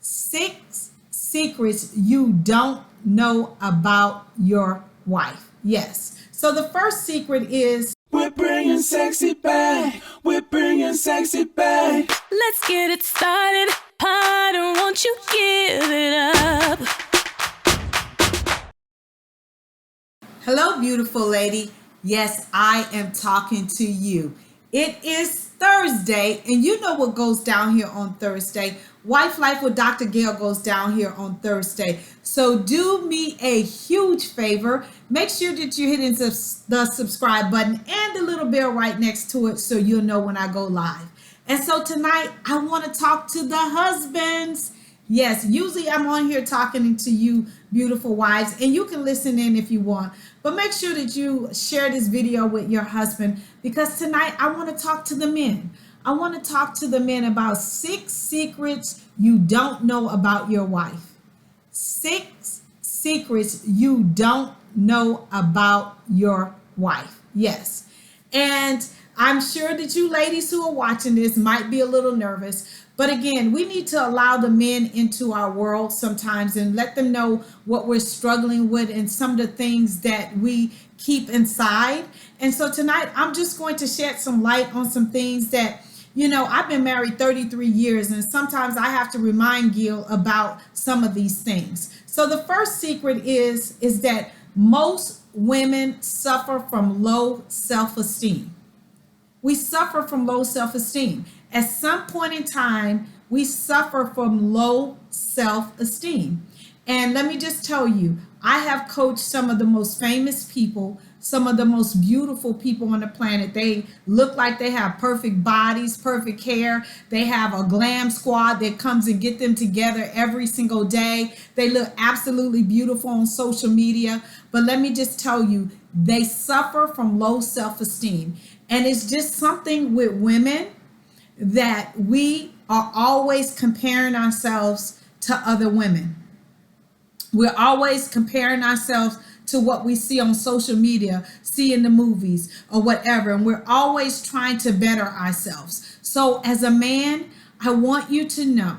6 secrets you don't know about your wife. Yes. So the first secret is we're bringing sexy back. We're bringing sexy back. Let's get it started. Harder, won't you give it up? Hello, beautiful lady. Yes, I am talking to you. It is Thursday, and you know what goes down here on Thursday. Wife Life with Dr. Gail goes down here on Thursday. So do me a huge favor. Make sure that you're hitting the subscribe button and the little bell right next to it so you'll know when I go live. And so tonight, I want to talk to the husbands. Yes, usually I'm on here talking to you beautiful wives, and you can listen in if you want. But make sure that you share this video with your husband, because tonight I want to talk to the men. I want to talk to the men about 6 secrets you don't know about your wife. 6 secrets you don't know about your wife. Yes. And I'm sure that you ladies who are watching this might be a little nervous. But again, we need to allow the men into our world sometimes and let them know what we're struggling with and some of the things that we keep inside. And so tonight, I'm just going to shed some light on some things that, you know, I've been married 33 years, and sometimes I have to remind Gil about some of these things. So the first secret is that most women suffer from low self-esteem. We suffer from low self-esteem. At some point in time, we suffer from low self-esteem. And let me just tell you, I have coached some of the most famous people, some of the most beautiful people on the planet. They look like they have perfect bodies, perfect hair. They have a glam squad that comes and get them together every single day. They look absolutely beautiful on social media. But let me just tell you, they suffer from low self-esteem. And it's just something with women that we are always comparing ourselves to other women. We're always comparing ourselves to what we see on social media, see in the movies or whatever. And we're always trying to better ourselves. So as a man, I want you to know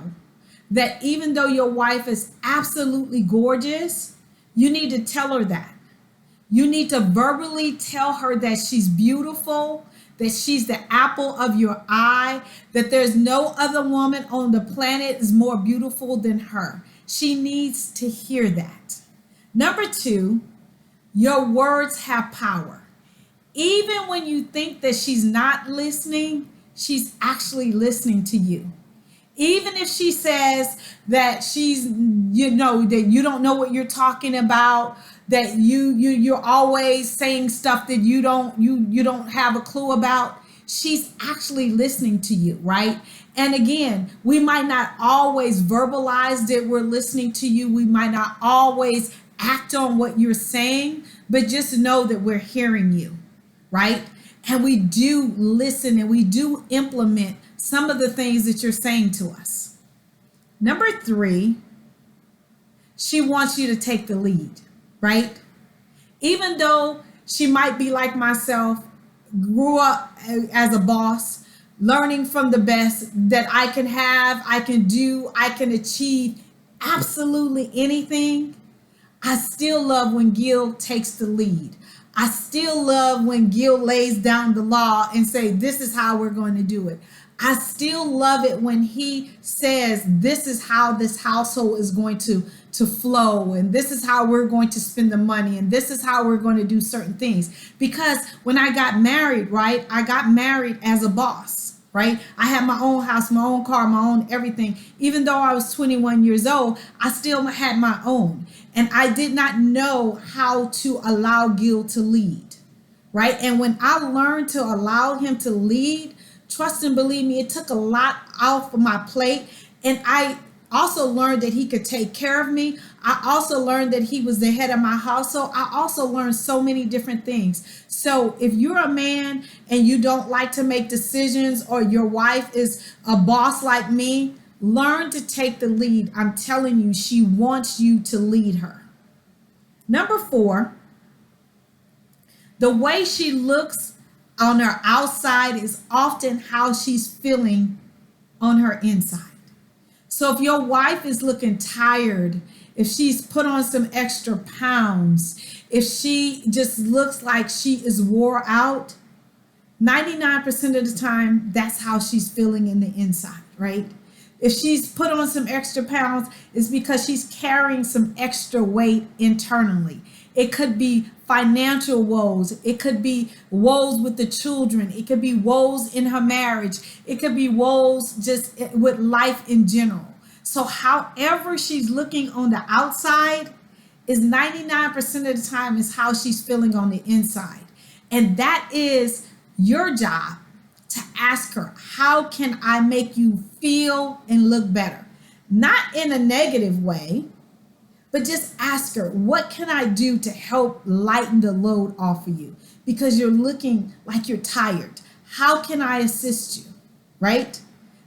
that even though your wife is absolutely gorgeous, you need to tell her that. You need to verbally tell her that she's beautiful, that she's the apple of your eye, that there's no other woman on the planet is more beautiful than her. She needs to hear that. Number 2, your words have power. Even when you think that she's not listening, she's actually listening to you. Even if she says that she's, you know, that you don't know what you're talking about, that you're always saying stuff that you don't have a clue about, she's actually listening to you, right? And again, we might not always verbalize that we're listening to you. We might not always act on what you're saying, but just know that we're hearing you, right? And we do listen and we do implement some of the things that you're saying to us. Number 3, she wants you to take the lead, right? Even though she might be like myself, grew up as a boss, learning from the best that I can have, I can do, I can achieve absolutely anything, I still love when Gil takes the lead. I still love when Gil lays down the law and say, this is how we're going to do it. I still love it when he says, this is how this household is going to flow, and this is how we're going to spend the money, and this is how we're going to do certain things. Because when I got married, right, I got married as a boss, right? I had my own house, my own car, my own everything. Even though I was 21 years old, I still had my own. And I did not know how to allow Gil to lead, right? And when I learned to allow him to lead, trust and believe me, it took a lot off of my plate. And I also learned that he could take care of me. I also learned that he was the head of my household. I also learned so many different things. So if you're a man and you don't like to make decisions, or your wife is a boss like me, learn to take the lead. I'm telling you, she wants you to lead her. Number 4, the way she looks on her outside is often how she's feeling on her inside. So if your wife is looking tired, if she's put on some extra pounds, if she just looks like she is wore out, 99% of the time, that's how she's feeling in the inside, right? If she's put on some extra pounds, it's because she's carrying some extra weight internally. It could be financial woes. It could be woes with the children. It could be woes in her marriage. It could be woes just with life in general. So however she's looking on the outside is 99% of the time is how she's feeling on the inside. And that is your job to ask her, how can I make you feel and look better? Not in a negative way, but just ask her, what can I do to help lighten the load off of you? Because you're looking like you're tired. How can I assist you? Right?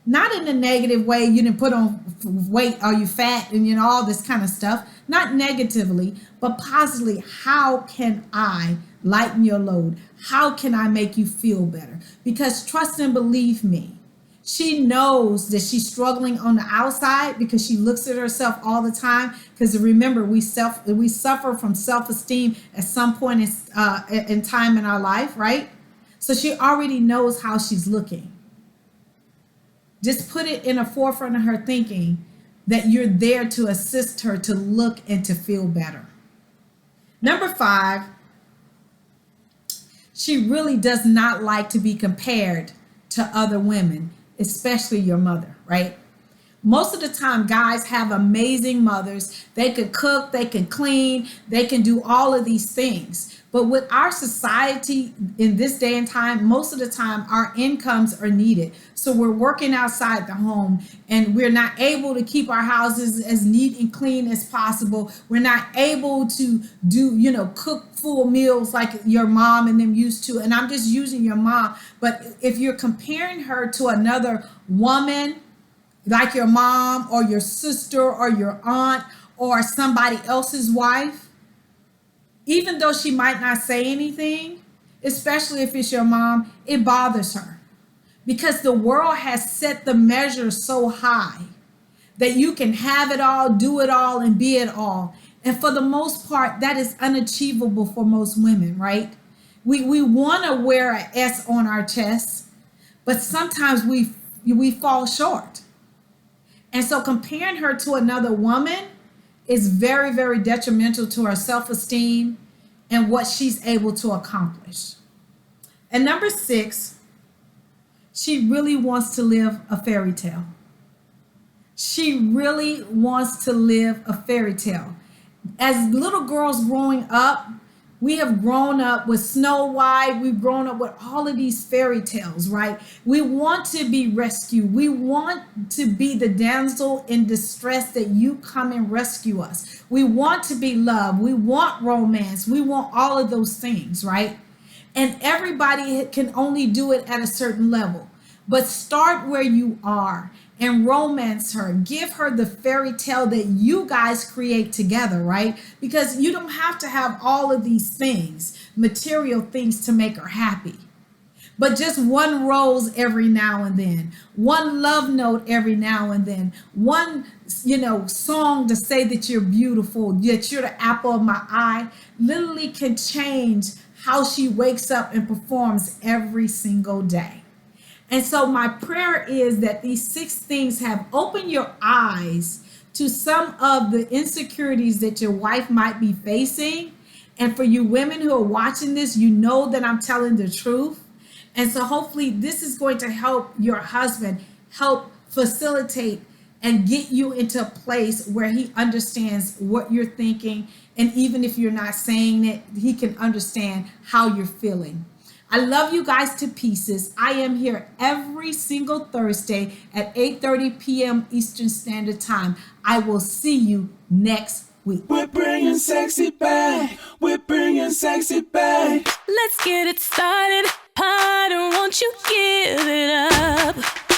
Not in a negative way, you didn't put on weight, are you fat, and all this kind of stuff. Not negatively, but positively, how can I lighten your load? How can I make you feel better? Because trust and believe me, she knows that she's struggling on the outside because she looks at herself all the time. Because remember, we suffer from self-esteem at some point in time in our life, right? So she already knows how she's looking. Just put it in the forefront of her thinking that you're there to assist her to look and to feel better. Number 5, she really does not like to be compared to other women, especially your mother, right? Most of the time, guys have amazing mothers. They can cook, they can clean, they can do all of these things. But with our society in this day and time, most of the time our incomes are needed. So we're working outside the home and we're not able to keep our houses as neat and clean as possible. We're not able to do, cook full meals like your mom and them used to. And I'm just using your mom. But if you're comparing her to another woman, like your mom or your sister or your aunt or somebody else's wife, even though she might not say anything, especially if it's your mom, it bothers her because the world has set the measure so high that you can have it all, do it all, and be it all. And for the most part, that is unachievable for most women, right? We want to wear an S on our chest, but sometimes we fall short. And so comparing her to another woman is very, very detrimental to her self-esteem and what she's able to accomplish. And number 6, she really wants to live a fairy tale. She really wants to live a fairy tale. As little girls growing up, we have grown up with Snow White. We've grown up with all of these fairy tales, right? We want to be rescued. We want to be the damsel in distress that you come and rescue us. We want to be loved. We want romance. We want all of those things, right? And everybody can only do it at a certain level. But start where you are and romance her. Give her the fairy tale that you guys create together, right? Because you don't have to have all of these things, material things, to make her happy. But just one rose every now and then, one love note every now and then, one, song to say that you're beautiful, that you're the apple of my eye, literally can change how she wakes up and performs every single day. And so my prayer is that these 6 things have opened your eyes to some of the insecurities that your wife might be facing. And for you women who are watching this, you know that I'm telling the truth. And so hopefully this is going to help your husband, help facilitate and get you into a place where he understands what you're thinking. And even if you're not saying it, he can understand how you're feeling. I love you guys to pieces. I am here every single Thursday at 8:30 p.m. Eastern Standard Time. I will see you next week. We're bringing sexy back. We're bringing sexy back. Let's get it started. Harder, won't you give it up?